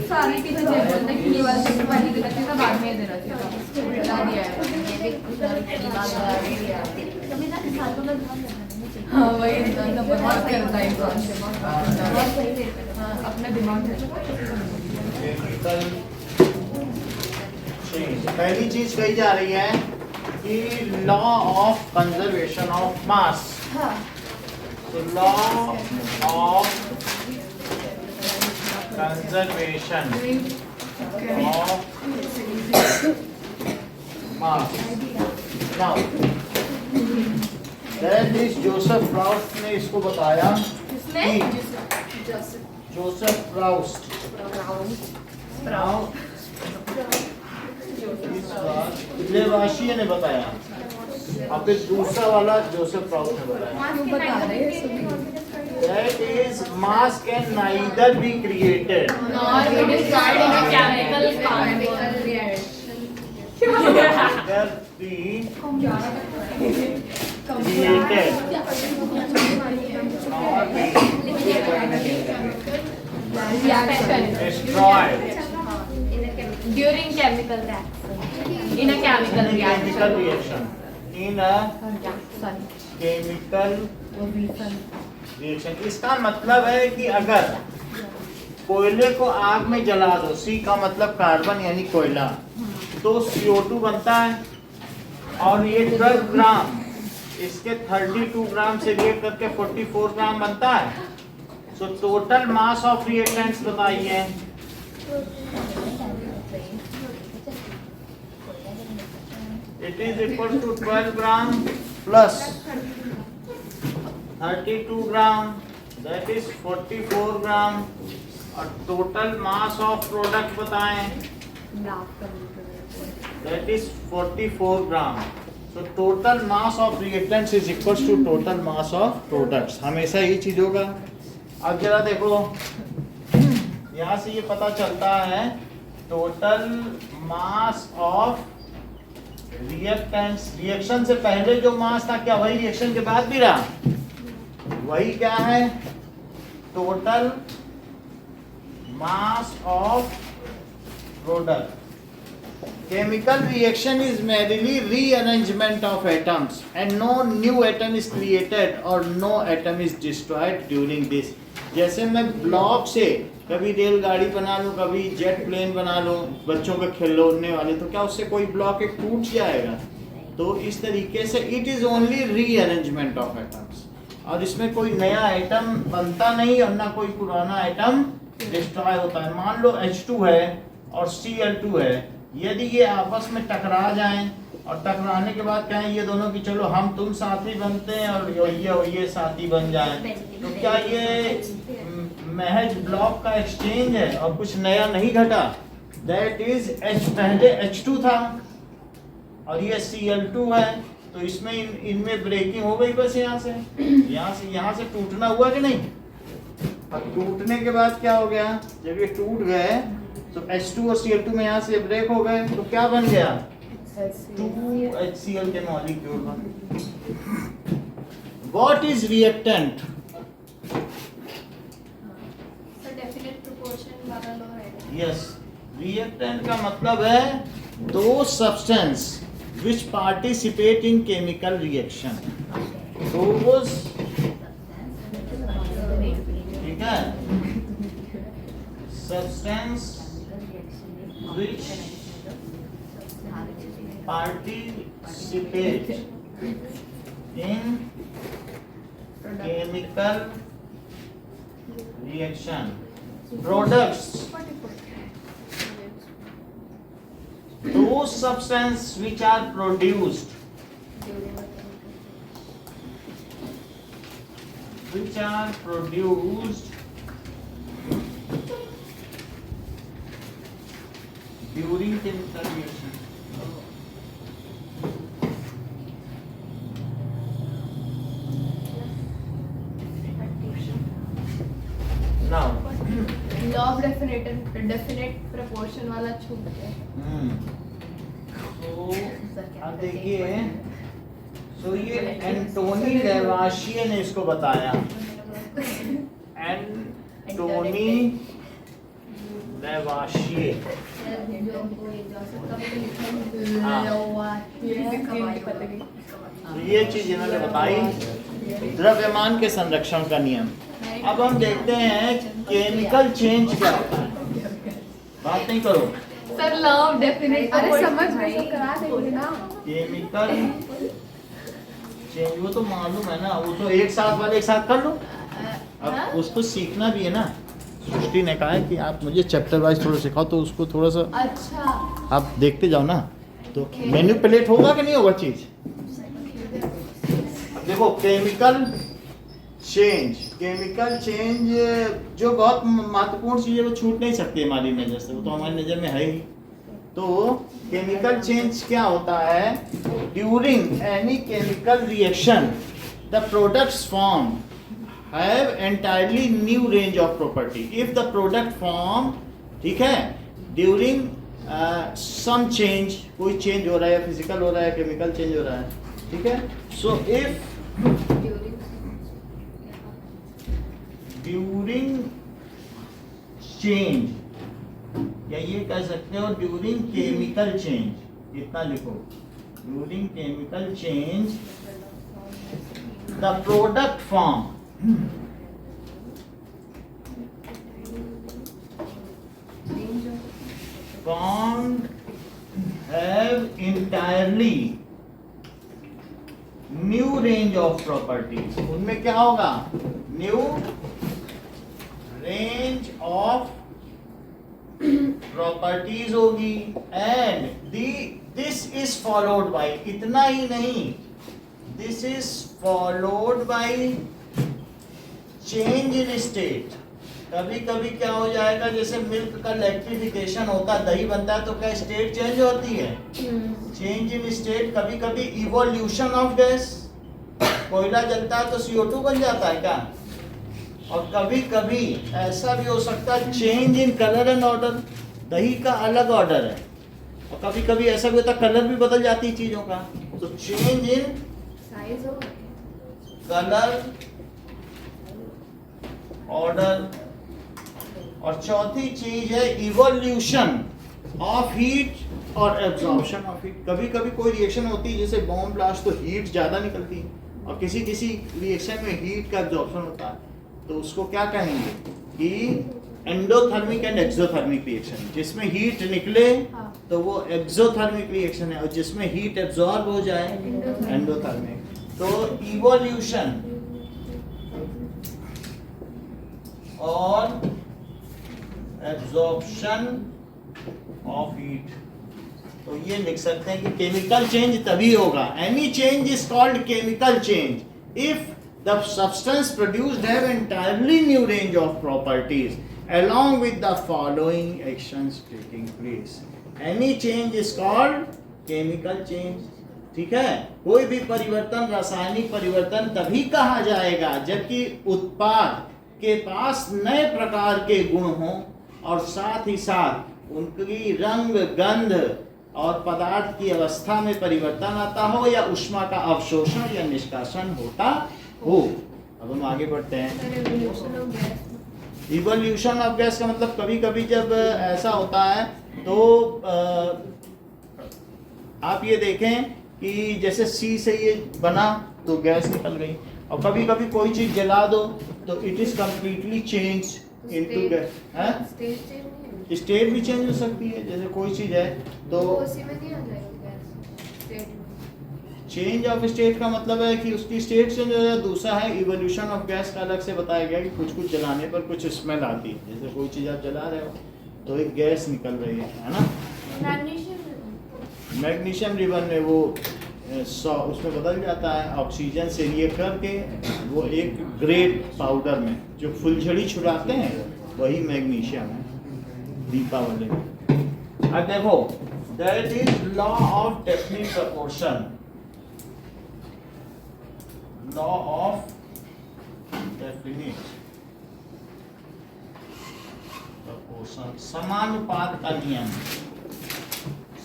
सारी चीजें बोलते हैं कि ये वाला पेपर पहले देना चाहिए था, बाद में देना चाहिए था। बता दिया है। हाँ वही बहुत करता है अपना दिमाग। पहली चीज कही जा रही है कि law of conservation of mass. तो law of conservation of mass. Now that is Joseph Proust ने इसको बताया कि जोसेफ प्राउस्ट लेवाशिए ने बताया। अब फिर दूसरा वाला जोसेफ प्राउस्ट ने बताया। That is, mass can neither be created nor be destroyed in a chemical reaction. neither be created nor be destroyed during chemical reaction. In a chemical chemical reaction. reaction. In a chemical reaction. इसका मतलब है कि अगर कोयले को आग में जला दो, सी का मतलब कार्बन यानी कोयला, तो CO2 बनता है और ये 12 ग्राम इसके 32 ग्राम से रिएक्ट करके 44 ग्राम बनता है। So total mass of reactants बताइए। It is equal to 12 gram plus 32 gram, that is 44 gram, और टोटल मास ऑफ प्रोडक्ट बताएं, that is 44 gram. So total mass of reactants is equals to total mass of products. हमेशा यही चीज होगा। अब जरा देखो, यहाँ से ये पता चलता है total mass of reactants. Reaction से पहले जो मास था, क्या वही रिएक्शन के बाद भी रहा? वही क्या है? Total mass of product. Chemical reaction is merely rearrangement of atoms and no new atom is created or no atom is destroyed during this। जैसे मैं ब्लॉक से कभी रेलगाड़ी बना लूं, कभी जेट प्लेन बना लूं, बच्चों के खिलौने वाले, तो क्या उससे कोई ब्लॉक एक टूट जाएगा? तो इस तरीके से it is only rearrangement of atoms, और इसमें कोई नया आइटम बनता नहीं और ना कोई पुराना आइटम डिस्ट्रॉय होता है। मान लो H2 है और Cl2 है, यदि ये आपस में टकरा जाएं और टकराने के बाद कहें ये दोनों की चलो हम तुम साथी बनते हैं और ये साथी बन जाएं, तो क्या ये महज ब्लॉक का एक्सचेंज है और कुछ नया नहीं घटा? दैट इज पहले H2 था और ये Cl2 है, तो इसमें इनमें ब्रेकिंग हो गई बस यहाँ से टूटना हुआ कि नहीं? अब टूटने के बाद क्या हो गया? जब ये टूट गए तो H2 और Cl2 में यहाँ से ब्रेक हो गए, तो क्या बन गया? 2HCl के मॉलिक्यूल बन। What is reactant? Yes, reactant का मतलब है दो substance which participate in chemical reaction। Those, ठीक है, substance which participate in chemical reaction। Products, those substances which are produced during chemical reaction। Now, law of definite proportion वाला छूट गया। तो अब देखिए, सो ये एंटोनी लेवाशिये ने इसको बताया। एंटोनी लेवाशिये, तो ये चीज इन्होंने बताई, द्रव्यमान के संरक्षण का नियम। अब हम देखते हैं केमिकल चेंज क्या होता है। बात नहीं करो सर, लव डेफिनेट, अरे समझ में तो करा देंगे ना। केमिकल चेंज, वो तो मालूम है ना, वो तो एक साथ वाले एक साथ कर लो। अब उसको सीखना भी है ना। सृष्टि ने कहा है कि आप मुझे चैप्टर वाइज थोड़ा सिखाओ, तो उसको थोड़ा सा अच्छा, आप देखते जाओ ना, तो मैनिपुलेट होगा कि नहीं होगा चीज। देखो केमिकल चेंज, केमिकल चेंज जो बहुत महत्वपूर्ण चीज है, वो छूट नहीं सकती हमारी नजर से, वो तो हमारी नजर में है ही। तो केमिकल चेंज क्या होता है? During any chemical reaction the products form have entirely new range of property. If the product form, ठीक है, ड्यूरिंग सम चेंज, कोई चेंज हो रहा है, फिजिकल हो रहा है, केमिकल चेंज हो रहा है, ठीक है। सो इफ ड्यूरिंग चेंज, या ये कह सकते हो ड्यूरिंग केमिकल चेंज, इतना लिखो, during chemical change the product form formed have entirely new range of properties। उनमें क्या होगा? न्यू रेंज ऑफ प्रॉपर्टीज होगी। And this is followed by, इतना ही नहीं, this is followed by change in state. कभी कभी क्या हो जाएगा, जैसे मिल्क का इलेक्ट्रिफिकेशन होता है, दही बनता है, तो क्या स्टेट चेंज होती है? Change in state. कभी कभी इवोल्यूशन ऑफ गैस, कोयला जलता है तो CO2 बन जाता है क्या? और कभी कभी ऐसा भी हो सकता है change in colour and order, दही का अलग ऑर्डर है, और कभी कभी ऐसा भी होता है कलर भी बदल जाती है चीजों का। तो चेंज इन साइज हो, कलर, ऑर्डर। और चौथी चीज है इवोल्यूशन ऑफ हीट और एब्जॉर्प्शन ऑफ हीट। कभी कभी कोई रिएक्शन होती है, जैसे बॉम्ब ब्लास्ट, तो हीट ज्यादा निकलती है, और किसी किसी रिएक्शन में हीट का एब्जॉर्प्शन होता है, तो उसको क्या कहेंगे कि एंडोथर्मिक एंड एक्सोथर्मिक रिएक्शन। जिसमें हीट निकले तो वो एक्सोथर्मिक रिएक्शन है, और जिसमें हीट एब्जॉर्ब हो जाए एंडोथर्मिक। तो इवोल्यूशन और एब्जॉर्प्शन ऑफ हीट, तो ये लिख सकते हैं कि केमिकल चेंज तभी होगा, any change is called chemical change if the substance produced have entirely new range of properties along with the following actions taking place। any change is called chemical change। ठीक है, कोई भी परिवर्तन, रासायनिक परिवर्तन तभी कहा जाएगा जबकि उत्पाद के पास नए प्रकार के गुण हों, और साथ ही साथ उनकी रंग, गंध और पदार्थ की अवस्था में परिवर्तन आता हो, या ऊष्मा का अवशोषण या निष्कासन होता हो। अब हम आगे बढ़ते हैं। इवोल्यूशन ऑफ गैस का मतलब कभी कभी जब ऐसा होता है तो आप ये देखें कि जैसे सी से ये बना तो गैस निकल गई, और कभी कभी कोई चीज जला दो तो it is completely change into gas. State भी चेंज हो सकती है, जैसे कोई चीज है तो उसी में नहीं आ जाएगा gas state. Change of state का मतलब है कि उसकी स्टेट चेंज हो जाए। दूसरा है इवोल्यूशन ऑफ गैस का अलग से बताया गया कि कुछ कुछ जलाने पर कुछ स्मेल आती है, जैसे कोई चीज़ आप जला रहे हो तो एक गैस निकल रही है ना। मैग्नीशियम रिबन में वो उसमें बदल जाता है ऑक्सीजन से रिएक्ट करके, वो एक ग्रेड पाउडर में जो फुलझड़ी छुड़ाते हैं वही मैग्नीशियम है, दीपावली में। अब देखो, that is law of definite proportion. Law of definite proportion, समानुपात का नियम।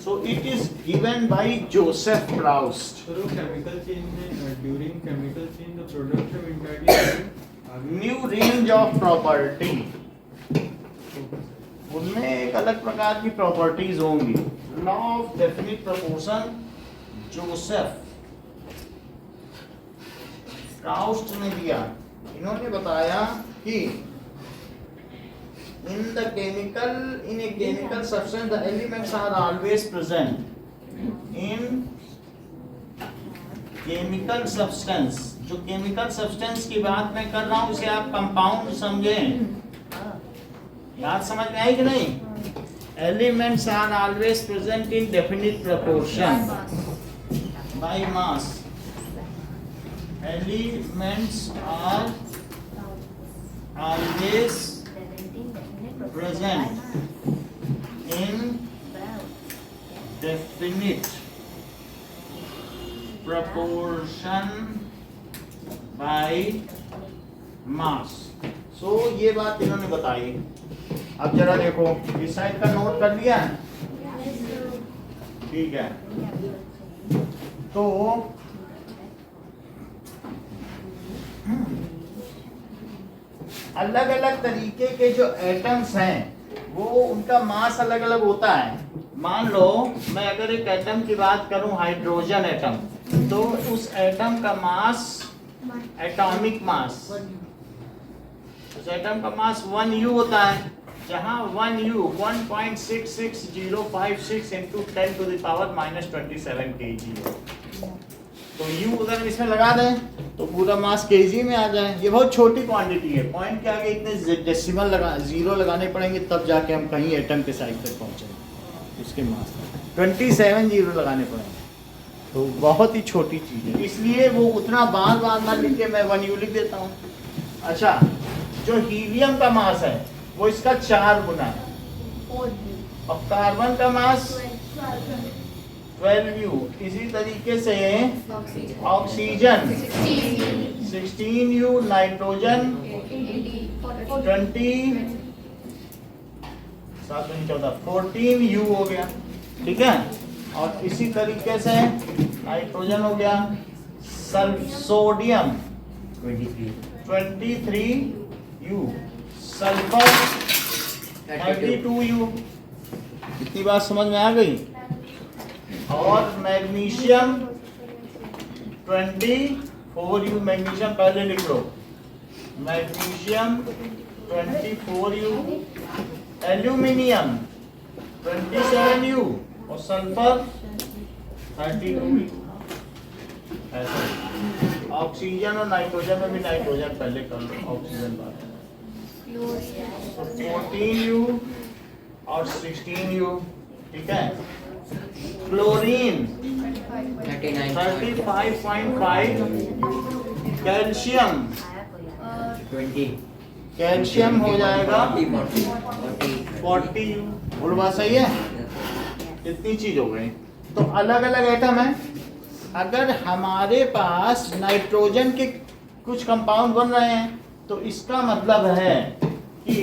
So it is given by Joseph Proust. So chemical change during chemical change the products have entirely different New range of property. उनमें एक अलग प्रकार की properties होंगी. Law of definite proportion Joseph Proust ने दिया. इन्होंने बताया कि in a chemical substance the elements are always present in chemical substance. जो chemical substance की बात मैं कर रहा हूँ उसे आप कंपाउंड समझें. बात समझ में आई कि नहीं? Elements are always present in definite proportion by mass. Elements are always present in definite proportion by mass. So ये बात इन्होंने बताई. अब जरा देखो इस साइड का नोट कर लिया. ठीक है. तो अलग अलग तरीके के जो एटम्स हैं वो उनका मास अलग अलग होता है. मान लो मैं अगर एक एटम की बात करूं हाइड्रोजन एटम, तो उस एटम का मास एटॉमिक मास, उस एटम का मास 1U होता है. जहां 1U 1.66056 into 10 to the power -27 kg. तो U अगर हम इसमें लगा दें तो पूरा मास केजी में आ जाए. ये बहुत छोटी क्वांटिटी है. पॉइंट के आगे इतने डेसिमल लगा जीरो लगाने पड़ेंगे तब जाके हम कहीं एटम के साइज तक पहुंचेंगे. उसके मास 27 जीरो लगाने पड़ेंगे. तो बहुत ही छोटी चीज है, इसलिए वो उतना बार बार ना लिख के मैं 1U लिख देता हूँ. अच्छा, जो हीलियम का मास है वो इसका 4 गुना है. और कार्बन का मास 12U. इसी तरीके से ऑक्सीजन 16U, नाइट्रोजन 14U हो गया. ठीक है. और इसी तरीके से नाइट्रोजन हो गया. Sodium 23U, sulphur 32U. इतनी बात समझ में आ गई. और मैग्नीशियम 24U. मैग्नीशियम पहले लिख लो. Magnesium 24U. एल्यूमिनियम 27U और सल्फर 32U. ऐसे ऑक्सीजन और नाइट्रोजन में भी नाइट्रोजन पहले कर लो, ऑक्सीजन बाद. 14U और 16U. ठीक है. क्लोरीन 35.5. कैल्शियम 20. कैल्शियम हो जाएगा 40U. बोलो बात सही है. इतनी चीज हो गई. तो अलग अलग एटम है. अगर हमारे पास नाइट्रोजन के कुछ कंपाउंड बन रहे हैं तो इसका मतलब है कि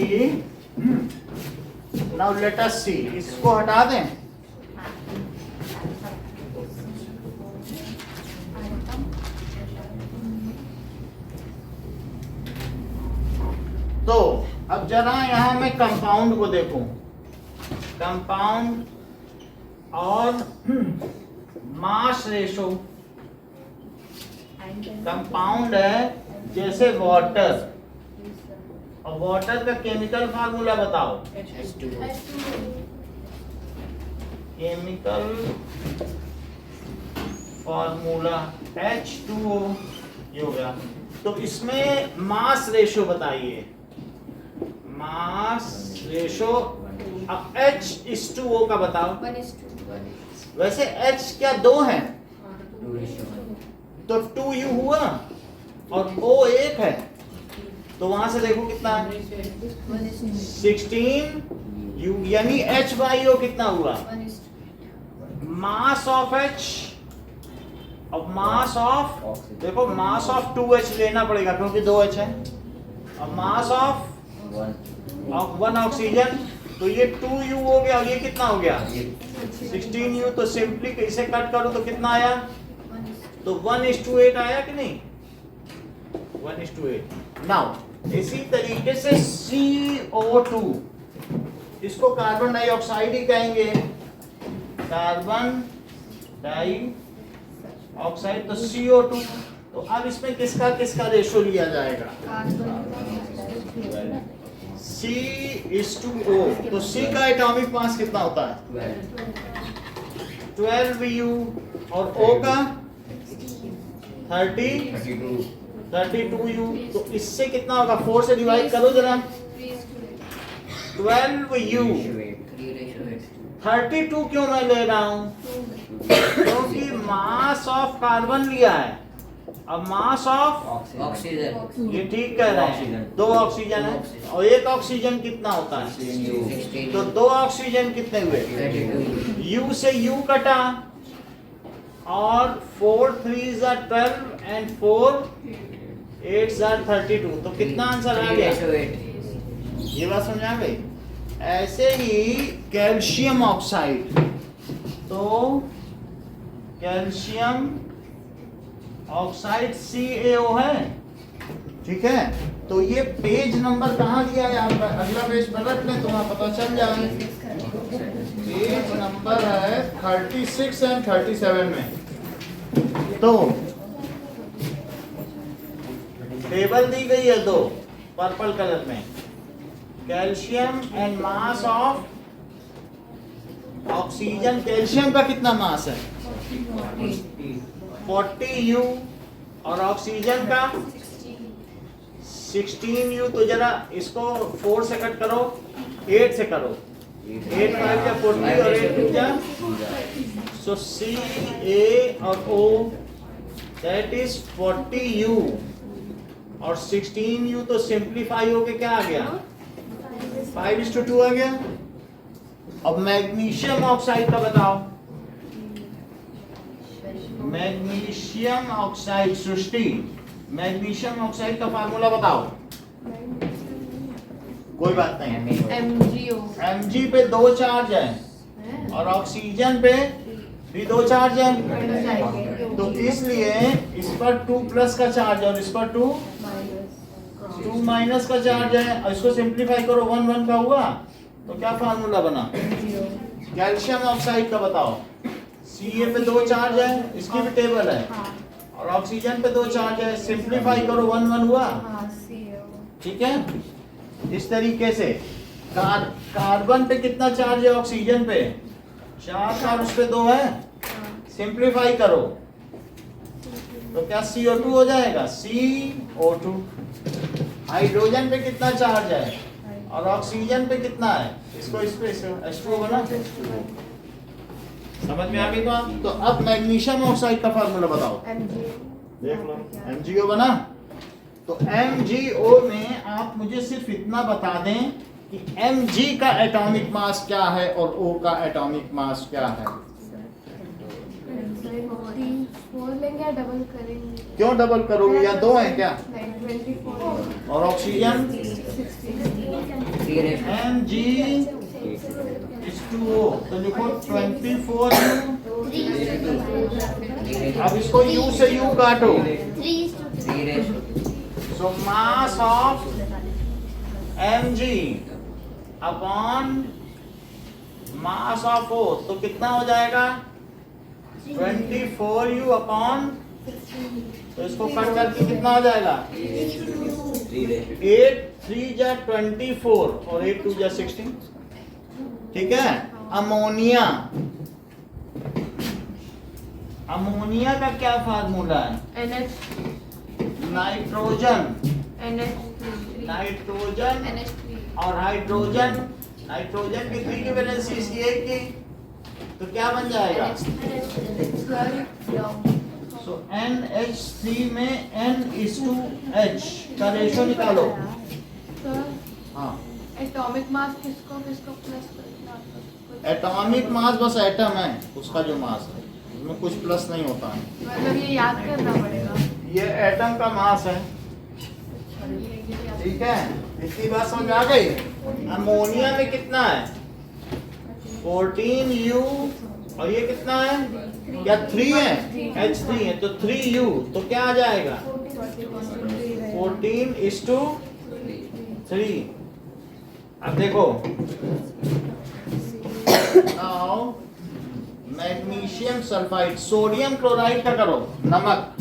नाउ लेट अस सी. इसको हटा दें. तो अब जरा यहां मैं कंपाउंड को देखूं. कंपाउंड और मास रेशो. कंपाउंड है जैसे वाटर, और वाटर का केमिकल फार्मूला बताओ. Chemical formula H2O. ये हो गया. तो इसमें मास रेशो बताइए. Mass ratio. अब H/2O का बताओ. वैसे H क्या 2 है तो 2U हुआ और O 1 है. तो वहां से देखो कितना है 16U. यानी H/O कितना हुआ. मास ऑफ H और मास ऑफ, देखो मास ऑफ 2H लेना पड़ेगा क्योंकि 2H है. और मास ऑफ 1 ऑक्सीजन तो ये 2u हो गया और ये कितना हो गया 16u। तो सिंपली इसे कट करो तो कितना आया, तो 1:8 आया कि नहीं, 1:8। नाउ इसी तरीके से CO2, इसको कार्बन डाइऑक्साइड ही कहेंगे, कार्बन डाइऑक्साइड, तो CO2। तो अब इसमें किसका किसका रेशो लिया जाएगा, C:O। तो C का एटॉमिक मास कितना होता है 12u और O का 32u। तो इससे कितना होगा, 4 से डिवाइड करो जरा, 12u। 32 क्यों मैं ले रहा हूं, क्योंकि मास ऑफ कार्बन लिया है, अब मास ऑफ ऑक्सीजन, ये ठीक कह रहे हैं, 2 ऑक्सीजन है और 1 ऑक्सीजन कितना होता है, तो 2 ऑक्सीजन कितने हुए, U से U कटा और 4 3s are 12 and 4 8s are 32। तो कितना आंसर आ गया, ये बात समझ आ गई। ऐसे ही कैल्शियम ऑक्साइड, तो कैल्शियम ऑक्साइड CaO है, ठीक है। तो ये पेज नंबर कहाँ दिया है, आप अगला पेज पर रख लें तो वहाँ पता चल जाए। पेज नंबर है 36 एंड 37 में। तो टेबल दी गई है 2 पर्पल कलर में, calcium and mass of oxygen. Calcium का कितना मास है 40u और ऑक्सीजन का 16u। तो जरा इसको 4 से कट करो, 8 से करो, 8 5 या 40 और 8 2 जा, सो Ca और O दैट इज 40u और 16u। तो सिंप्लीफाई होके क्या आ गया 5:2 आ गया। अब मैग्नीशियम ऑक्साइड का बताओ, मैग्नीशियम ऑक्साइड, सृष्टि मैग्नीशियम ऑक्साइड का फार्मूला बताओ। कोई बात नहीं, Mg पे 2 चार्ज है और ऑक्सीजन पे भी 2 चार्ज है, तो इसलिए इस पर 2 प्लस का चार्ज है और इस पर 2 माइनस का चार्ज है। और इसको सिंप्लीफाई करो, 1 1 का हुआ, तो क्या फार्मूला बना, कैल्शियम ऑक्साइड का बताओ। Ca पे 2 चार्ज है, इसकी भी टेबल है, और ऑक्सीजन पे 2 चार्ज है, सिंप्लीफाई करो 1 1 हुआ, ठीक है। इस तरीके से कार्बन पे कितना चार्ज है ऑक्सीजन पे 4 और उस पे 2 है, सिंप्लीफाई करो तो क्या CO2 हो जाएगा, CO2। हाइड्रोजन पे कितना चार्ज है और ऑक्सीजन पे कितना है, इसको इस पे H2O बना, समझ में आ गई बात। तो अब मैग्नीशियम ऑक्साइड का फार्मूला बताओ, देख लो MgO बना। तो MgO में आप मुझे सिर्फ इतना बता दें कि Mg का एटॉमिक मास क्या है और O का एटॉमिक मास क्या है। 4 लेंगे या डबल करेंगे, क्यों डबल करोगे, या 2 है क्या, 24 और ऑक्सीजन 16 Mg2O, तो लिखो 24U। अब इसको U से U काटो, so mass of Mg upon mass of O, तो कितना हो जाएगा 24U अपॉन, तो इसको कट करके कितना हो जाएगा 8 3 जा 24 और 8 2 जा 16, ठीक है। अमोनिया, अमोनिया का क्या फार्मूला है, नाइट्रोजन, नाइट्रोजन और हाइड्रोजन, नाइट्रोजन की 3 की वैलेंसी इसकी 1 की, तो क्या बन जाएगा, सो NH3 में N:2H का रेशो निकालो। हाँ, एटॉमिक मास किसको किसको प्लस करना, एटॉमिक मास बस एटम है उसका जो मास है, उसमें कुछ प्लस नहीं होता है, मतलब ये याद करना पड़ेगा, ये एटम का मास है, ठीक है। इतनी बात समझ आ गई। अमोनिया में कितना है 14U और ये कितना है क्या 3 है H3 है तो 3U तो क्या आ जाएगा 14:3। अब देखो मैग्नीशियम सल्फाइड सोडियम क्लोराइड का करो नमक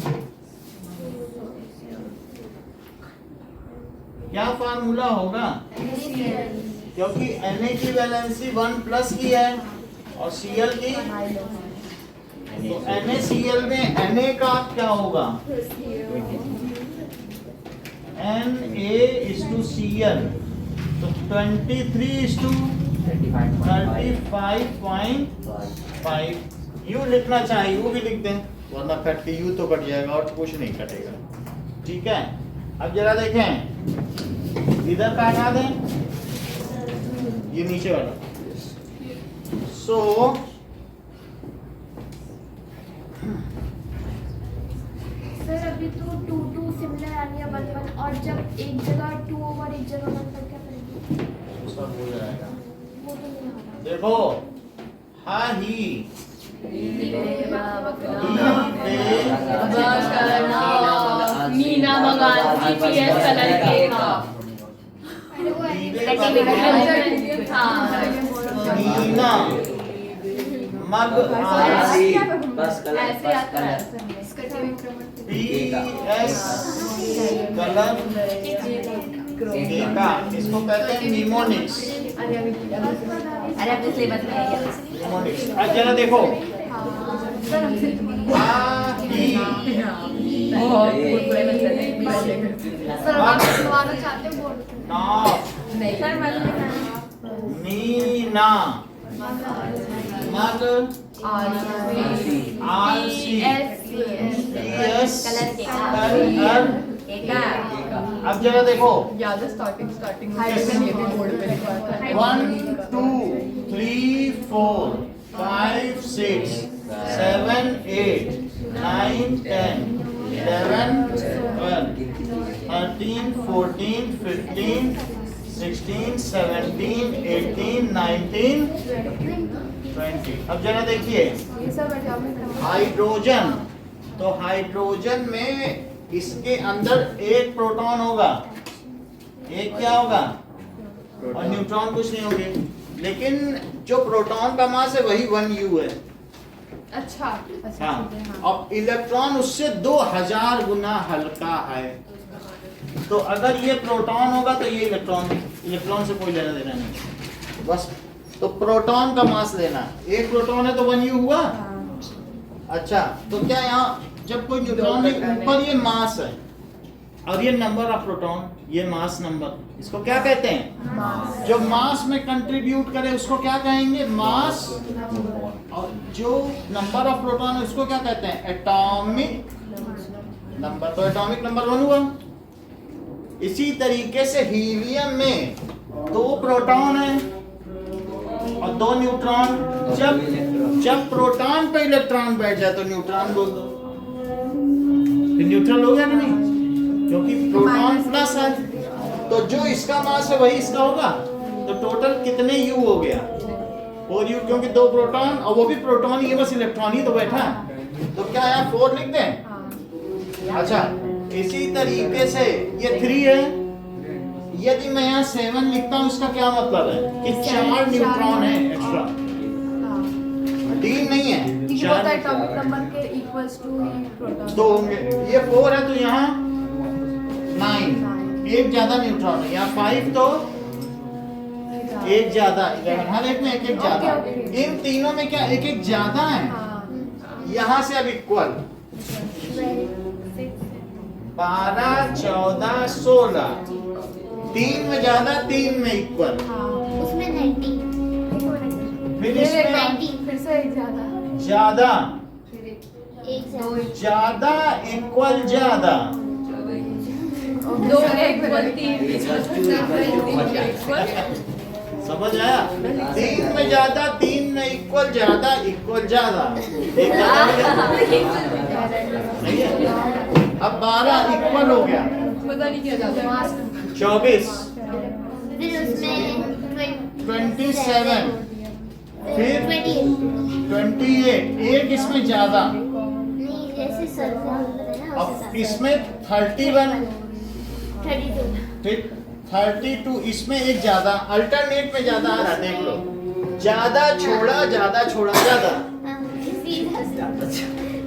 क्या फार्मूला होगा क्योंकि Na की वैलेंसी 1+ की है और Cl की तो NaCl में Na का क्या होगा Na:Cl तो 23:35.5 यू लिखना चाहिए यू भी लिख दें वरना कट के यू तो कट जाएगा और कुछ नहीं कटेगा ठीक है। अब जरा देखें इधर का हटा दें ये नीचे वाला सो सर अभी तो 2 सिमिलर आ रही है 1 और जब एक जगह 2 और एक जगह 1 पर क्या करेंगे उसका हो जाएगा वो तो नहीं आ रहा देखो हा ही Meena मगान CPS colour cake Meena मग बस ऐसे आता है PS कलर केका इसको कहते हैं निमोनिक्स अरे अपने सिलेबस में है ये निमोनिक्स अब जरा देखो आ ही सर आप बनवाना चाहते हो बोर्ड ना सर मीना मग आरसी PS कलर अब जरा देखो याद है स्टार्टिंग में ये भी बोर्ड पे लिखा था 1 2 3 4 5 6 7 8 9 10 11 12 13 14 15 16 17 18 19 20 अब जरा देखिए ये सब एटॉमिक नंबर हाइड्रोजन तो हाइड्रोजन में इसके अंदर एक प्रोटॉन होगा एक क्या होगा और न्यूट्रॉन कुछ नहीं होंगे लेकिन जो प्रोटॉन का मास है वही 1U है अच्छा हाँ और इलेक्ट्रॉन उससे 2000 गुना हल्का है तो अगर ये प्रोटॉन होगा तो ये इलेक्ट्रॉन से कोई लेना देना नहीं बस तो प्रोटॉन का मास लेना एक प्रोटॉन है तो 1U हुआ अच्छा तो क्या यहाँ जब कोई न्यूट्रॉन है ऊपर ये मास है और ये नंबर ऑफ प्रोटॉन ये मास नंबर इसको क्या कहते हैं जो मास में कंट्रीब्यूट करे उसको क्या कहेंगे मास और जो नंबर ऑफ प्रोटॉन है उसको क्या कहते हैं एटॉमिक नंबर तो एटॉमिक नंबर 1 हुआ। इसी तरीके से हीलियम में 2 प्रोटॉन है और 2 न्यूट्रॉन जब प्रोटॉन पे इलेक्ट्रॉन बैठ जाए तो न्यूट्रॉन बोल दो फिर न्यूट्रल हो गया कि नहीं क्योंकि प्रोटॉन प्लस है तो जो इसका मास है वही इसका होगा तो टोटल कितने U हो गया 4U क्योंकि 2 प्रोटॉन और वो भी प्रोटॉन ही है बस इलेक्ट्रॉन ही तो बैठा है तो क्या यहाँ 4 लिख दें अच्छा इसी तरीके से ये 3 है यदि मैं यहाँ 7 लिखता हूँ इसका क्या मतलब है कि 4 न्यूट्रॉन है एक्स्ट्रा 3 नहीं है 4 एटॉमिक नंबर के इक्वल्स टू प्रोटॉन 2 होंगे ये 4 है तो यहाँ 9 एक ज्यादा न्यूट्रॉन है यहाँ 5 तो एक ज्यादा 11 हर एक में एक ज्यादा इन तीनों में क्या एक ज्यादा है यहाँ से अब इक्वल 12 14 16 3 में ज्यादा 3 में इक्वल उसमें 90 फिर इसमें 90 फिर से एक ज्यादा ज्यादा एक ज्यादा इक्वल ज्यादा 2 1 समझ आया 3 में ज्यादा 3 में इक्वल ज्यादा एक नहीं है अब 12 इक्वल हो गया पता नहीं क्या जाता है 24 फिर उसमें 27, फिर 28, एक इसमें ज्यादा, नहीं जैसे सर है ना अब इसमें 31, 32 फिर 32, इसमें एक ज्यादा, अल्टरनेट में ज्यादा आ रहा, देख लो, ज्यादा छोड़ा ज्यादा छोड़ा ज्यादा,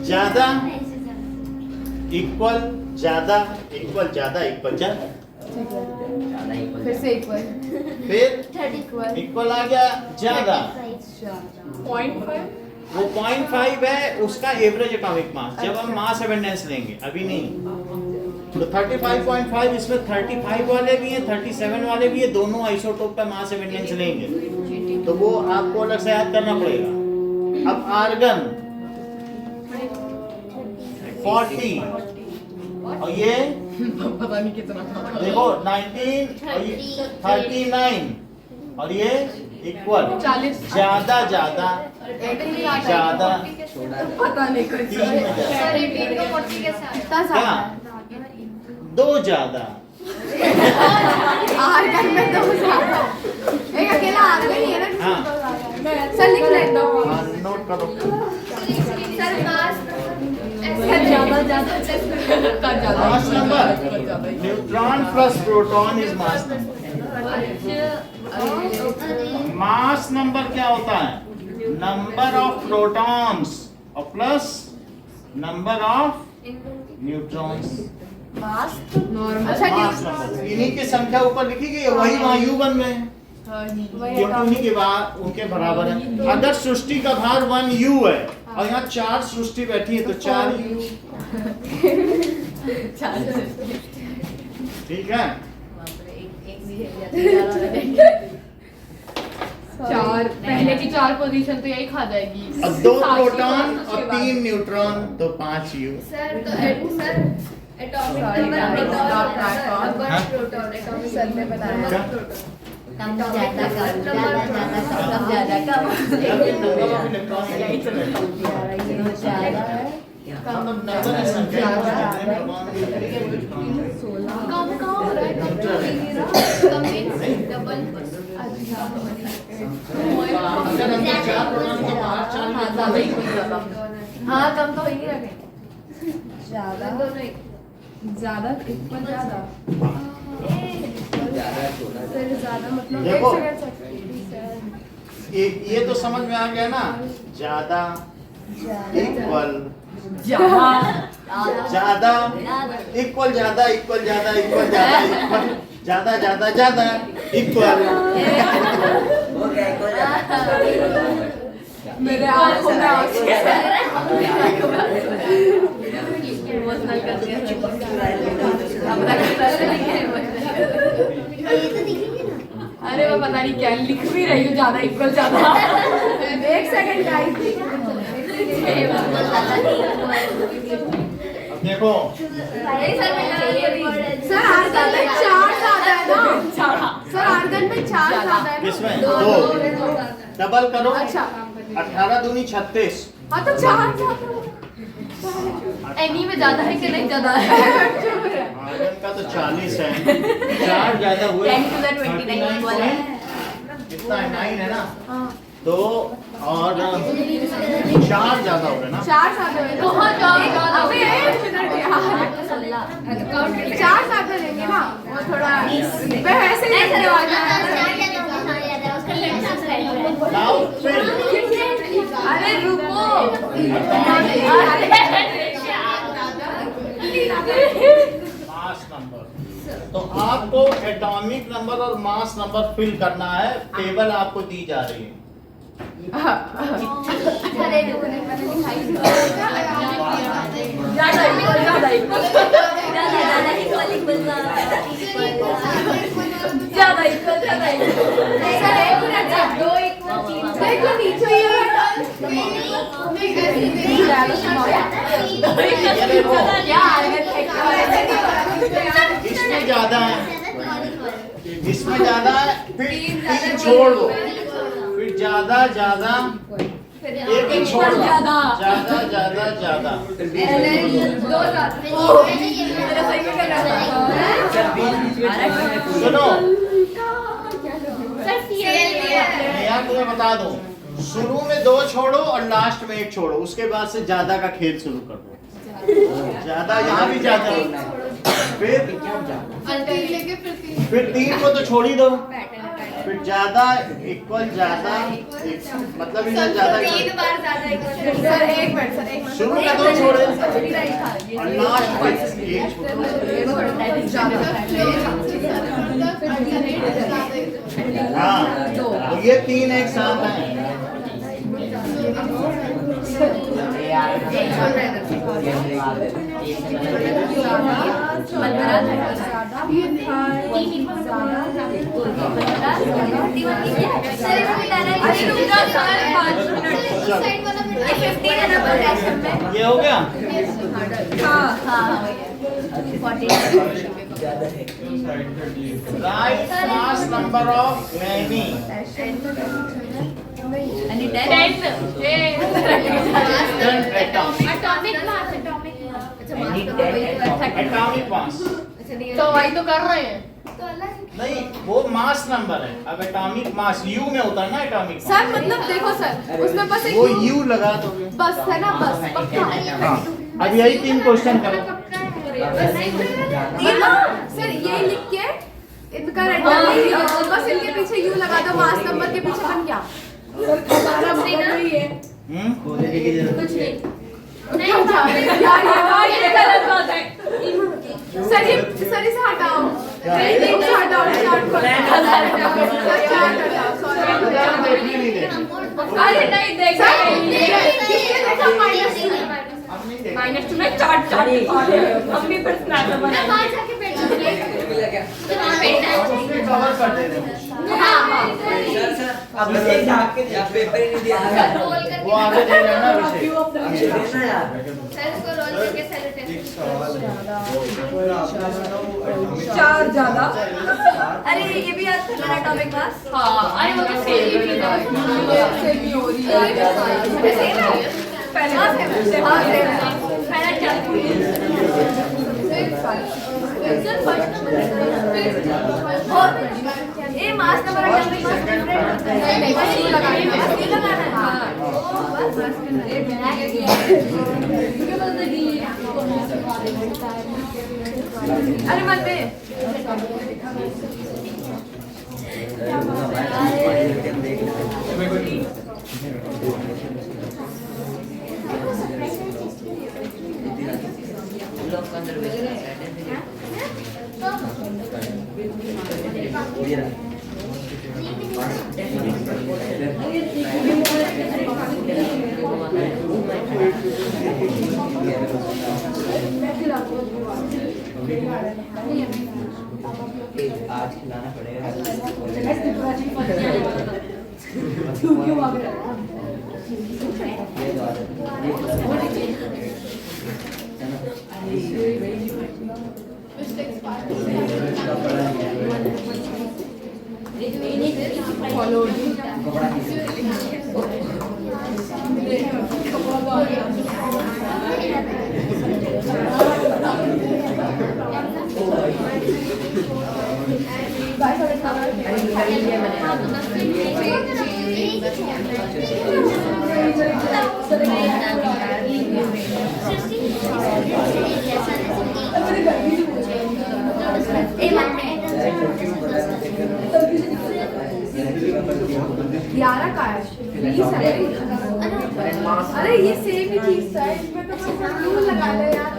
ज्यादा इक्वल ज्यादा इक्वल ज्यादा इक्वल ज्यादा, फिर से इक्वल फिर 30 इक्वल आ गया ज्यादा, 0.5 वो 0.5 है उसका एवरेज एटॉमिक मास, जब हम मास एबंडेंस लेंगे, अभी नहीं। तो 35.5 इसमें 35 वाले भी हैं, 37 वाले भी हैं, दोनों आइसोटोप का मास एबंडेंस लेंगे, तो वो आपको अलग से याद करना पड़ेगा। अब आर्गन 40 और ये पता नहीं कितना देखो 19 और ये 39 और ये इक्वल 40 ज्यादा ज्यादा ज्यादा पता नहीं कुछ 3 में ज्यादा, कितना क्या ज्यादा 2 ज्यादा, आर्गन में तो ज्यादा एक अकेला आर्गन ही है ना हाँ सर लिख लेता हूँ नोट करो। सर मास ज्यादा ज्यादा mass number, neutron plus proton is mass number. Mass number क्या होता है? नंबर ऑफ प्रोटॉन्स और plus number of neutrons. Normal mass number इन्हीं की संख्या ऊपर लिखी गई है, वही वहाँ U बन रहे हैं क्योंकि उन्हीं के बाद उनके बराबर है। अगर सृष्टि का भार 1U है और यहाँ 4 सृष्टि बैठी है तो 4U, ठीक है। चार पहले की 4 पोजीशन तो यही खा जाएगी और 2 प्रोटॉन और 3 न्यूट्रॉन तो 5U। सर तो सर एटॉमिक नंबर सर ने बताया क्या? कम ज्यादा कम ज्यादा कम ज्यादा है कम कहाँ हो रहा है कम डबल हाँ कम तो ही रखे ज्यादा ज्यादा इक्वल ज्यादा फिर ज्यादा मतलब देखो। एक सेकंड ये तो समझ में आ गया ना, ज्यादा इक्वल ज्यादा इक्वल ज्यादा इक्वल ज्यादा इक्वल ज्यादा इक्वल ज्यादा ज्यादा ज्यादा इक्वल। मेरे आंखों में आंसू अरे वो पता नहीं क्या लिख भी रही हूँ, ज्यादा इक्वल ज्यादा। एक सेकंड गाइस, देखो सर आर्गन में 4 ज्यादा है ना, सर आर्गन में 4 ज्यादा है ना, किसमें 2 डबल करो, अच्छा 18 दूनी 36। हाँ तो 4 ज्यादा एनी में ज्यादा है कि नहीं ज्यादा है? आर्गन का तो 40 है, 4 ज्यादा हुए 10 to the 29 इक्वल है। कितना है 9 है ना, तो और 4 ज्यादा हो गए ना, 4 ज्यादा है बहुत ज्यादा। अबे एक मिनट यार, 4 ज्यादा लेंगे ना, वो थोड़ा मैं वैसे ही लिखने वाला है। नाउ फिर अरे रुको, मास नंबर, तो आपको एटॉमिक नंबर और मास नंबर फिल करना है, टेबल आपको दी जा रही है। ज्यादा इक्वल ज्यादा इक्वल ज्यादा इक्वल इक्वल ज्यादा इक्वल ज्यादा इक्वल। सर एक मिनट, 2 इक्वल 3 देखो नीचे ये इसमें ज्यादा है, इसमें ज्यादा है, फिर 3 छोड़ दो, फिर ज्यादा ज्यादा एक ही छोड़ दो, ज्यादा ज्यादा ज्यादा सुनो मैं यार तुम्हें बता दूं, शुरू में 2 छोड़ो और लास्ट में 1 छोड़ो, उसके बाद से ज्यादा का खेल शुरू कर दो। ज्यादा यहाँ भी ज्यादा होना है, फिर 3 को तो छोड़ ही दो, फिर ज्यादा इक्वल ज्यादा मतलब इधर ज्यादा सर एक मिनट सर, एक मिनट। शुरू में 2 छोड़े और लास्ट में 1 हाँ, तो ये 3 एक साथ हैं। ये हो गया। Right mass number of many. Atomic mass. तो वही तो कर रहे हैं नहीं, वो मास नंबर है। अब एटॉमिक मास यू में होता है ना एटॉमिक मास। सर, मतलब देखो सर, उसमें बस एक वो यू लगा दोगे। बस है ना, बस पक्का। हाँ, अब यही 3 क्वेश्चन करो। सर यही लिख के इनका रैंडमली बस इनके पीछे यू लगा दो, मास नंबर के पीछे बन गया। सर इसे हटाओ, इसे हटाओ, चार्ट को अरे नहीं देख माइनस टू में चार्ट अपनी पर्सनैलिटी बना कवर कर दे रहे हो। अब इसे झाँक के पेपर ही नहीं दिया वो आगे दे रहे हैं ना विषय। देना यार चार ज्यादा। अरे ये भी याद करना एटॉमिक मास। हाँ, अरे वो तो सेम ही हो रही है। पहला क्या ये मास नंबर एटॉमिक मास अरे मत दे। आज खिलाना पड़ेगा ग्यारह का है, 20 है। अरे ये सेम ही चीज है, इसमें तो बस ब्लू लगा लो यार।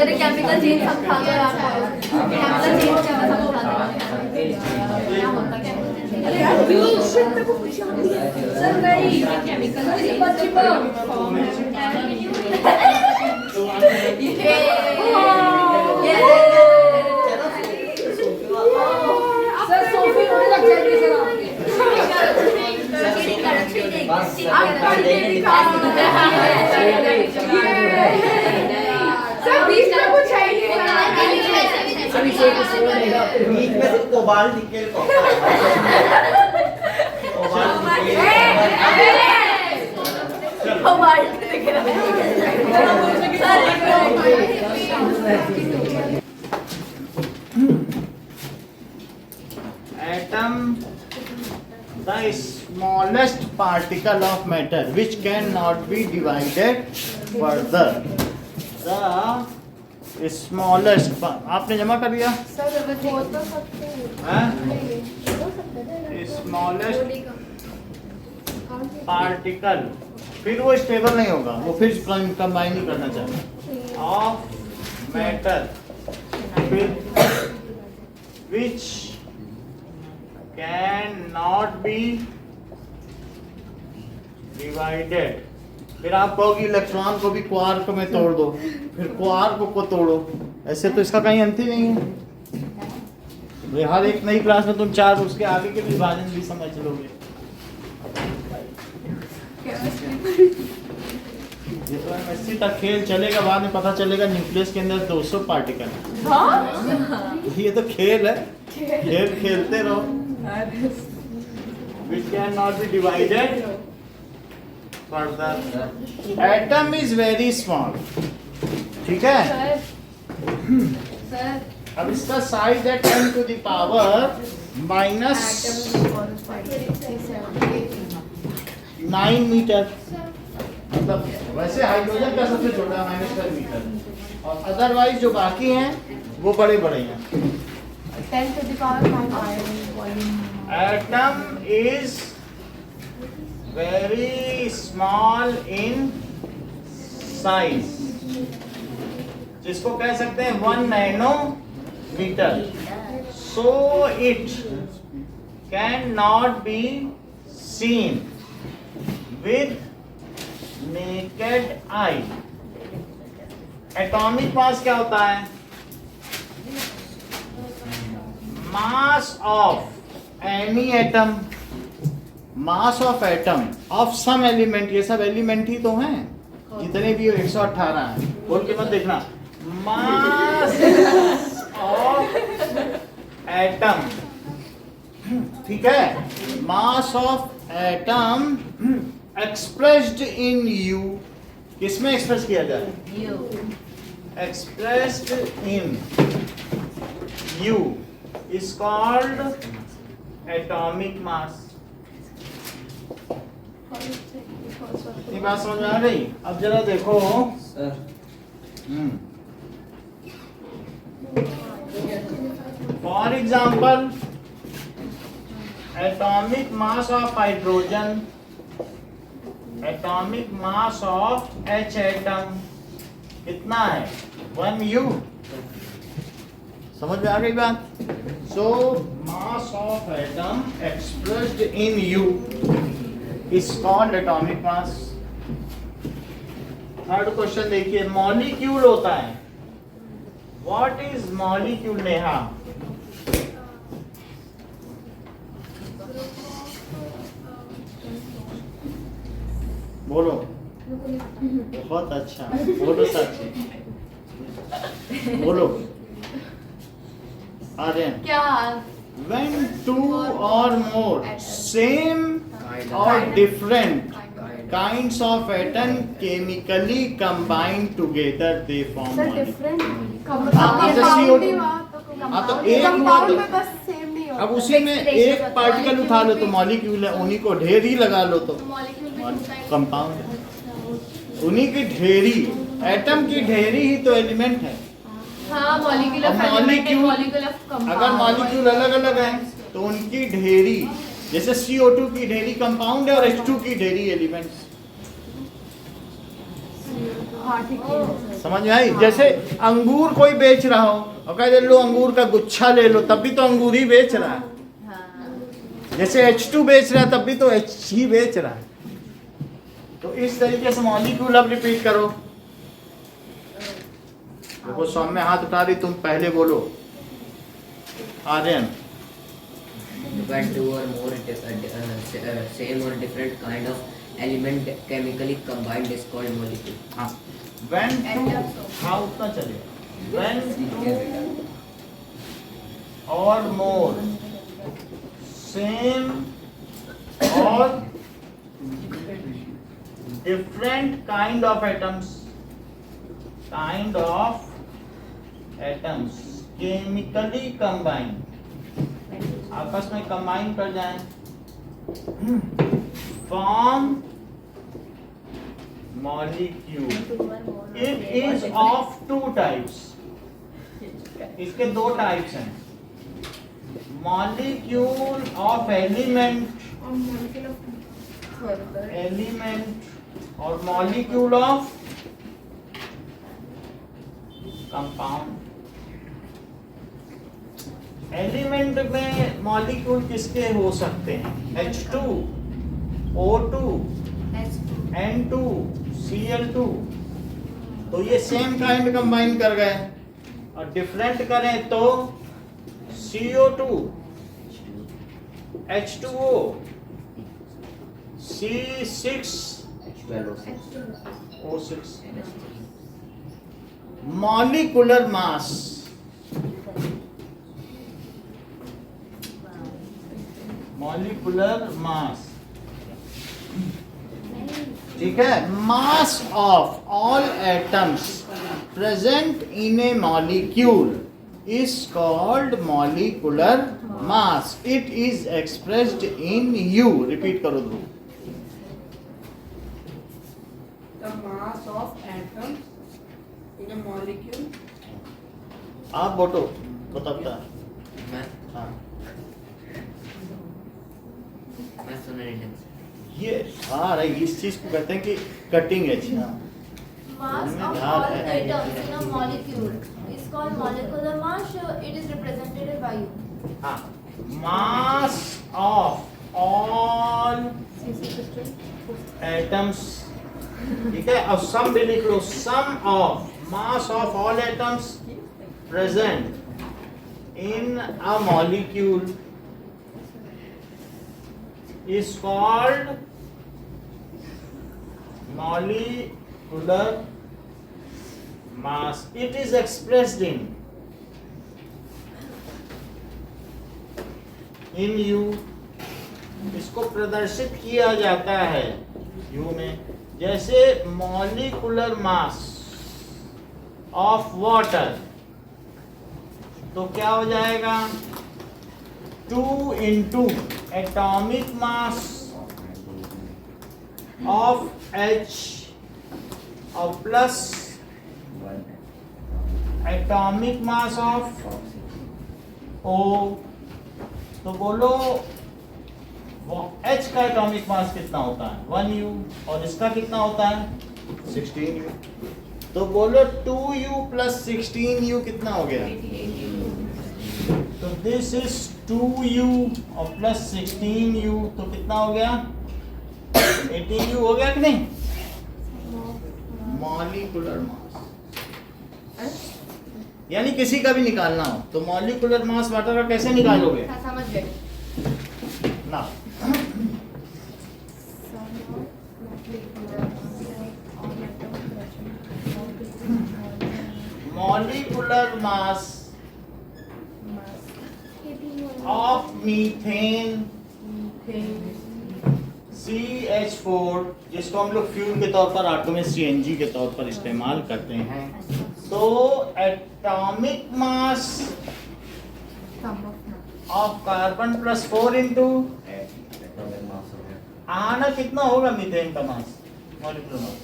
अरे केमिकल चेंज समझा दो यार, केमिकल चेंज क्या समझा दो। अरे यार ब्लू शिट में को पीछे होती है सर। नहीं केमिकल से बच्चे को सर सोफी होने लग जाएगी सर सर 20 में कुछ है ही नहीं। बीच में से cobalt nickel atom particle of matter which cannot be divided further. The smallest, आपने जमा कर दिया? सर वो तो सकते हैं हाँ? हो सकते हैं Smallest particle, फिर वो स्टेबल नहीं होगा, वो फिर कंबाइन ही करना चाहिए ऑफ मैटर, फिर which cannot be divided. फिर आप कहोगे इलेक्ट्रॉन को भी क्वार्क में तोड़ दो, फिर क्वार्क को तोड़ो, ऐसे तो इसका कहीं अंत ही नहीं है। तो हर एक नई क्लास में तुम 4 उसके आगे के विभाजन भी समझ लोगे। ये तो एमएससी तक खेल चलेगा, बाद में पता चलेगा न्यूक्लियस के अंदर 200 पार्टिकल है। हाँ? ये तो खेल है, खेल खेलते रहो। Which cannot be divided further. Atom is very small. ठीक है? सर अब इसका साइज है 10 to the power minus 9 metre. मतलब वैसे हाइड्रोजन का सबसे छोटा है -10 मीटर, और अदरवाइज जो बाकी हैं वो बड़े बड़े हैं। 10 to the power volume. Atom is very small in size, जिसको कह सकते हैं 1 nanometre. So it cannot be seen with naked eye. Atomic mass क्या होता है? Mass of any atom, mass of atom of some element, ये सब element ही तो हैं, जितने भी 118 हैं, बोल के मत देखना। मास ऑफ एटम, ठीक है, mass of atom expressed in U, किसमें एक्सप्रेस किया जाए? Expressed in U is called atomic mass. इतनी बात समझ में आ गई? अब जरा देखो, for example atomic mass of hydrogen, atomic mass of H atom कितना है? 1U। समझ में आ गई बात? So mass of atom expressed in U is called atomic mass. Third question देखिए, मॉलिक्यूल होता है। What is molecule? नेहा बोलो। बहुत अच्छा, बोलो साक्षी, बोलो। आर्यन, क्या? when two or more same or different kinds of atom chemically combine together they form sir molecule. Different हाँ, जैसे CO2 हाँ, तो एक हुआ तो में बस सेम नहीं होता। अब उसी में एक पार्टिकल उठा लो तो मॉलिक्यूल है, उन्हीं को ढेरी लगा लो तो कंपाउंड, उन्हीं की ढेरी, एटम की ढेरी ही तो एलिमेंट है। हाँ, मॉलिक्यूल ऑफ अब element, molecule, molecule of compound. अगर मॉलिक्यूल अलग अलग हैं तो उनकी ढेरी, जैसे CO2 की ढेरी कंपाउंड है और H2 की ढेरी एलिमेंट्स। हाँ, ठीक है। समझ में आई? जैसे अंगूर कोई बेच रहा हो और कह दे लो अंगूर का गुच्छा ले लो, तब भी तो अंगूर ही बेच रहा है। जैसे H2 बेच रहा है तब भी तो H ही बेच रहा है। तो इस तरीके से मॉलिक्यूल अब रिपीट करो। देखो सौम्य हाथ उठा रही, तुम पहले बोलो। Aryan, when two or more same or different kind of element chemically combined is called molecule. हाँ, when हाँ उतना चलेगा। when two or more same or different kind of atoms chemically combine, आपस में कंबाइन कर जाएं form molecule. It is of two types. इसके दो टाइप्स हैं. Molecule of element और molecule of compound. एलिमेंट में मॉलिक्यूल किसके हो सकते हैं? H2, O2, N2, Cl2. तो ये सेम काइंड कंबाइन कर गए. और डिफरेंट करें तो CO2, H2O, C6O6. Molecular mass. Molecular mass, ठीक है. Mass of all atoms present in A molecule is called molecular mass. It is expressed in you. Repeat करो ध्रुव. The mass of atoms in a molecule. आप बोलो बताता. मैं हाँ, सुना नहीं. ये हाँ रही. इस चीज को कहते हैं कि cutting edge. Mass of all atoms in a molecule is called molecular mass. It is represented by U. हाँ, mass of all atoms. ठीक है. अब सम भी लिख लो. सम of mass of all atoms present in a molecule is called molecular mass. It is expressed in U. इसको प्रदर्शित किया जाता है U में. जैसे मॉलिक्यूलर मास ऑफ वाटर, तो क्या हो जाएगा? 2 into atomic mass of H और plus atomic mass of O. तो बोलो H का एटॉमिक मास कितना होता है? 1U. और इसका कितना होता है? 16U. तो बोलो 2U plus 16U कितना हो गया? तो दिस इज 2U और प्लस 16U, तो कितना हो गया? 18U हो गया कि नहीं? Molecular mass. यानी किसी का भी निकालना हो तो मॉलिक्यूलर मास वाटर का कैसे निकालोगे? हाँ, समझ गए. ना molecular mass of methane CH4, जिसको हम लोग फ्यूल के तौर पर ऑटो में CNG के तौर पर इस्तेमाल करते हैं. तो atomic mass of carbon plus 4 into आना कितना होगा मीथेन का मास? मॉलिक्यूलर मास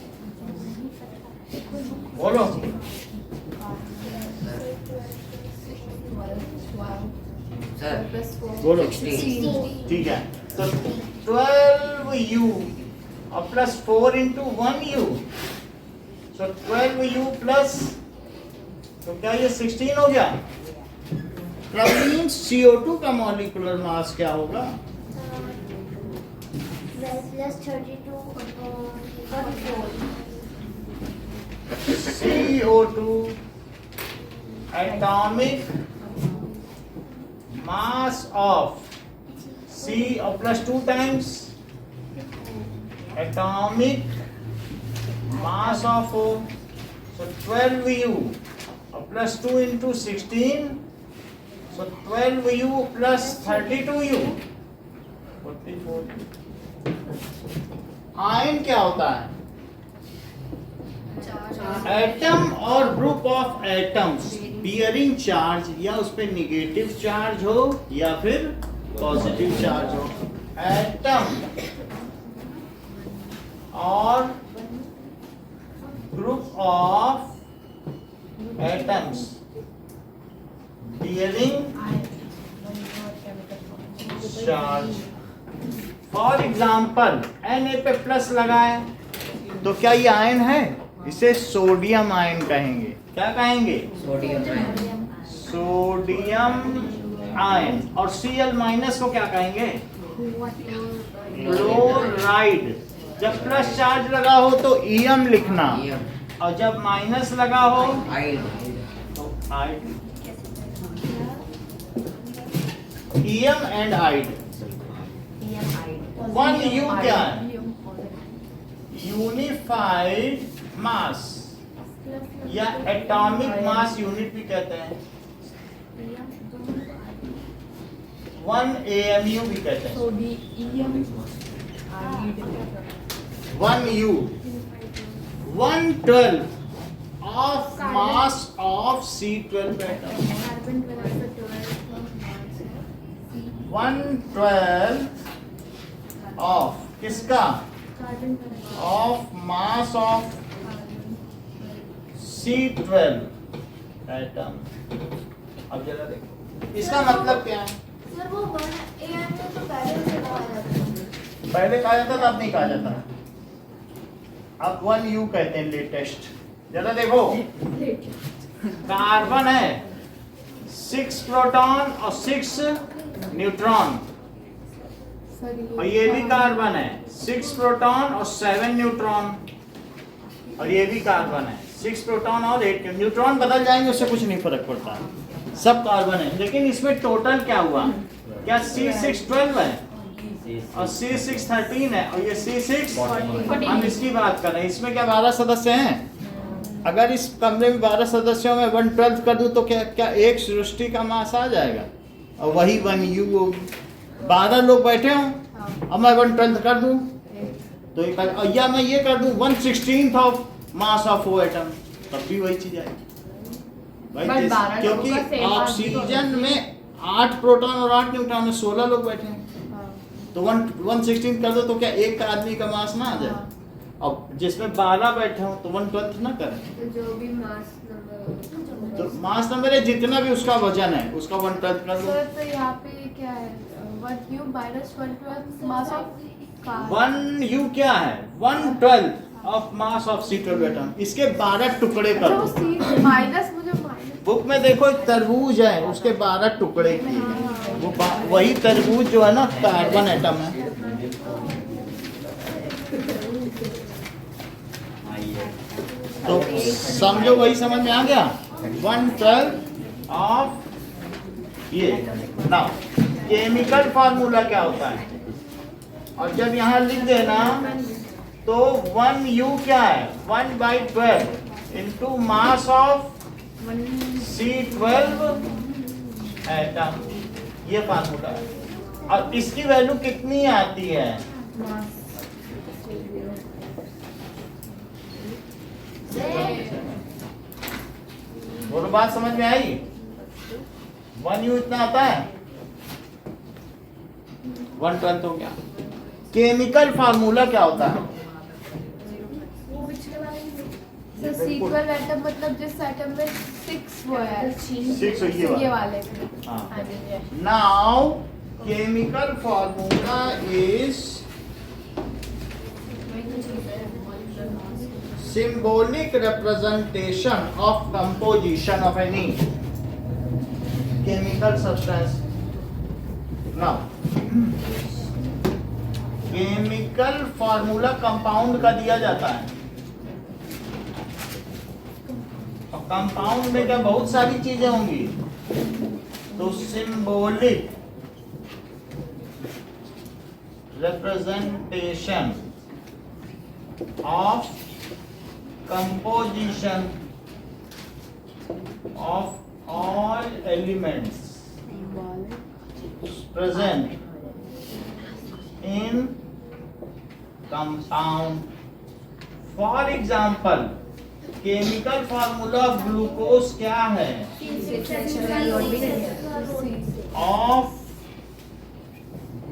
बोलो. सर बोलो. 16. ठीक है. तो 12U और प्लस 4 इंटू 1U, सो 12U प्लस, तो क्या ये 16 हो गया? मीन्स CO2 का मॉलिक्यूलर मास क्या होगा? Plus 32 44. CO2 atomic mass of C or plus 2 times atomic mass of O, so 12U or plus 2 into 16, so 12U plus 32U 44. Ion क्या होता है? एटम और group of atoms bearing charge, या उस पे negative charge हो या फिर पॉजिटिव चार्ज हो. Atom or group of atoms bearing charge. For example, Na पे प्लस लगाए तो क्या ये आयन है? इसे सोडियम आयन कहेंगे. क्या कहेंगे? Sodium ion. Sodium ion. और Cl माइनस को क्या कहेंगे? क्लोराइड. जब प्लस चार्ज लगा हो तो Em लिखना, और जब माइनस लगा हो आइड. आइड. Em and eyed. 1U क्या है? यूनिफाइड मास या एटॉमिक मास यूनिट भी कहते हैं. 1 AMU भी कहते हैं. 1U 1/12 of mass of C12 atom. 1/12 of किसका? Of mass of C12 atom. अब जरा देखो इसका मतलब क्या है? सर वो 1 AM में तो पहले से कहा जाता है. पहले कहा जाता था, अब नहीं कहा जाता. अब 1U कहते हैं लेटेस्ट. जरा देखो कार्बन है 6 प्रोटॉन और 6 न्यूट्रॉन, और ये भी कार्बन है 6 प्रोटॉन और 7 न्यूट्रॉन, और ये भी कार्बन है 6 प्रोटॉन और 8 न्यूट्रॉन. बदल जाएंगे उससे कुछ नहीं फर्क पड़ता, सब कार्बन है. लेकिन इसमें टोटल क्या हुआ? क्या C6 12 है और C6 13 है और ये C6 हम इसकी बात कर रहे हैं. इसमें क्या 12 सदस्य हैं? अगर इस कमरे में 12 सदस्यों में 1/12 कर दूं तो क्या क्या एक सृष्टि का मास आ जाएगा? और वही 1U होगी. 12 लोग बैठे हों अब मैं 1/12 कर दूं तो या मैं ये कर दूं 1/16 ऑफ मास ऑफ वो एटम, तब भी वही चीज आएगी. क्योंकि ऑक्सीजन में 8 प्रोटॉन और 8 न्यूट्रॉन में 16 लोग बैठे हैं, तो 1/16 कर दो तो क्या एक का आदमी का मास ना आ जाए? अब जिसमें 12 बैठे हो तो 1/12 ना करें. जो भी मास नंबर, तो मास नंबर है जितना भी उसका वजन है उसका 1/12 कर दो. सर तो यहाँ पे क्या है? 1U minus 1/12 mass of carbon. 1U क्या है? 1/12 of mass of C12 atom. इसके 12 टुकड़े कर तो दो. C माइनस, मुझे माइनस बुक में देखो एक तरबूज है, उसके 12 टुकड़े किए हैं. वो वही तरबूज जो है ना कार्बन एटम है. तो समझो वही समझ में आ गया. 1/12 ऑफ ये. नाउ केमिकल फार्मूला क्या होता है? और जब यहाँ लिख देना तो 1U क्या है? 1/12 into mass of C12 atom. ये फार्मूला है. और इसकी वैल्यू कितनी आती है? बोलो बात समझ में आई? 1U इतना आता है, 1/12 हो गया. केमिकल फार्मूला क्या होता है? सर C12 एटम मतलब जिस एटम में 6 वो है, 6 ये वाले. हाँ. हाँ जी. Now chemical formula is symbolic representation of composition of any chemical substance. Now chemical formula compound का दिया जाता है, और कंपाउंड में क्या बहुत सारी चीजें होंगी. तो symbolic representation of composition of all elements present in compound. For example, chemical formula of glucose क्या है? Of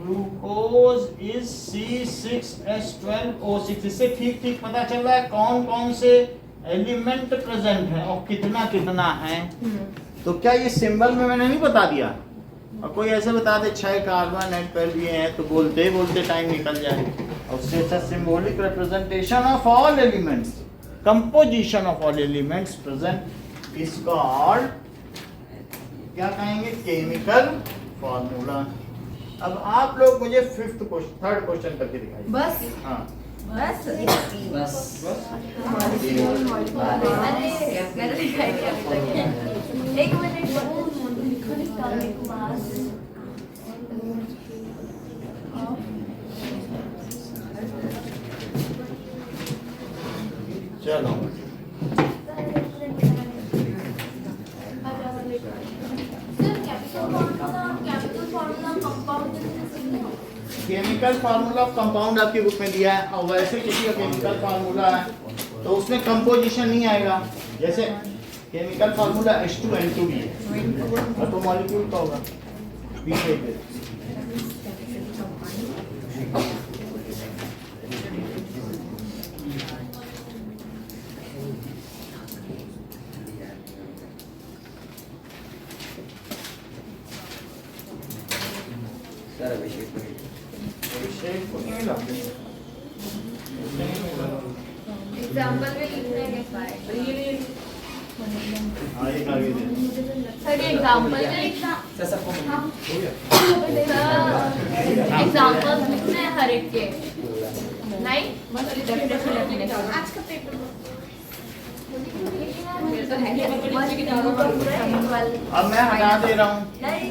glucose is C6H12O6। इससे ठीक ठीक पता चल रहा है कौन कौन से एलिमेंट प्रेजेंट है और कितना कितना है। तो क्या ये सिंबल में मैंने नहीं बता दिया? और कोई ऐसे बता दे 6 कार्बन एंड 12 ये हैं तो बोलते ही बोलते टाइम निकल जाए। और symbolic representation of all elements, composition of all elements present is called, क्या कहेंगे, केमिकल फार्मूला। अब आप लोग मुझे थर्ड क्वेश्चन करके दिखाइए। बस हाँ बस बस अरे मैंने दिखाई नहीं अभी तक। एक मिनट चलो केमिकल फार्मूला ऑफ कंपाउंड आपकी बुक में दिया है, और वैसे किसी का केमिकल फार्मूला है तो उसमें कंपोजिशन नहीं आएगा। जैसे केमिकल फार्मूला H2N2 भी है, और तो मॉलिक्यूल का होगा सर अभिषेक एग्जांपल में लिखना है क्या? सर ये एग्जांपल में लिखना, सर सबको एग्जांपल लिखना है हर एक के, नहीं आज का पेपर अब मैं हटा दे रहा हूँ। नहीं